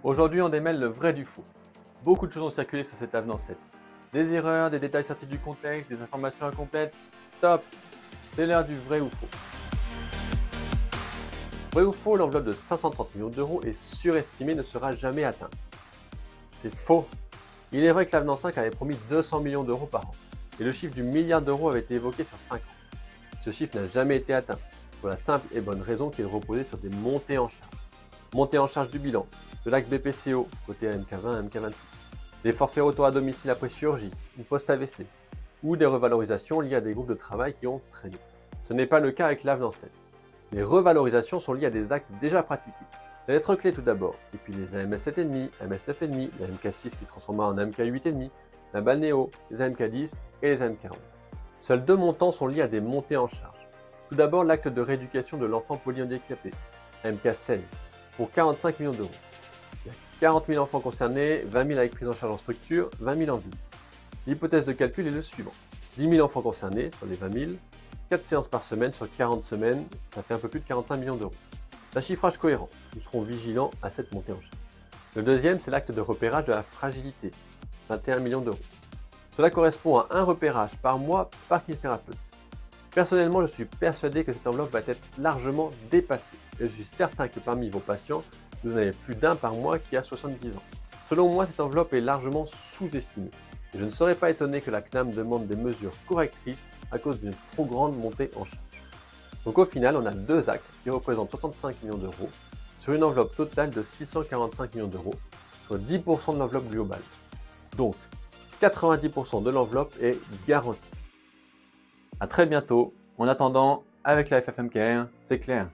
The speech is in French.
Aujourd'hui, on démêle le vrai du faux. Beaucoup de choses ont circulé sur cet avenant 7. Des erreurs, des détails sortis du contexte, des informations incomplètes. Top! C'est l'heure du vrai ou faux. Vrai ou faux, l'enveloppe de 530 millions d'euros est surestimée et ne sera jamais atteinte. C'est faux. Il est vrai que l'avenant 5 avait promis 200 millions d'euros par an. Et le chiffre du milliard d'euros avait été évoqué sur 5 ans. Ce chiffre n'a jamais été atteint, pour la simple et bonne raison qu'il reposait sur des montées en charge. Montée en charge du bilan, de l'acte BPCO, côté AMK20 et AMK28, des forfaits auto à domicile après chirurgie, une post-AVC, ou des revalorisations liées à des groupes de travail qui ont traîné. Ce n'est pas le cas avec l'avenant 7. Les revalorisations sont liées à des actes déjà pratiqués. Les lettres clés tout d'abord, et puis les AMS 7,5, AMS 9,5, la MK6 qui se transforma en AMK 8,5, la balnéo, les AMK 10 et les AMK 11. Seuls deux montants sont liés à des montées en charge. Tout d'abord l'acte de rééducation de l'enfant polyhandicapé, AMK 16, pour 45 millions d'euros. Il y a 40 000 enfants concernés, 20 000 avec prise en charge en structure, 20 000 en ville. L'hypothèse de calcul est le suivant. 10 000 enfants concernés sur les 20 000, 4 séances par semaine sur 40 semaines, ça fait un peu plus de 45 millions d'euros. C'est un chiffrage cohérent, nous serons vigilants à cette montée en charge. Le deuxième, c'est l'acte de repérage de la fragilité, 21 millions d'euros. Cela correspond à un repérage par mois par kinésithérapeute. Personnellement, je suis persuadé que cette enveloppe va être largement dépassée. Et je suis certain que parmi vos patients, vous en avez plus d'un par mois qui a 70 ans. Selon moi, cette enveloppe est largement sous-estimée. Et je ne serais pas étonné que la CNAM demande des mesures correctrices à cause d'une trop grande montée en charge. Donc au final, on a deux actes qui représentent 65 millions d'euros sur une enveloppe totale de 645 millions d'euros, soit 10% de l'enveloppe globale. Donc, 90% de l'enveloppe est garantie. A très bientôt. En attendant, avec la FFM Care, c'est clair.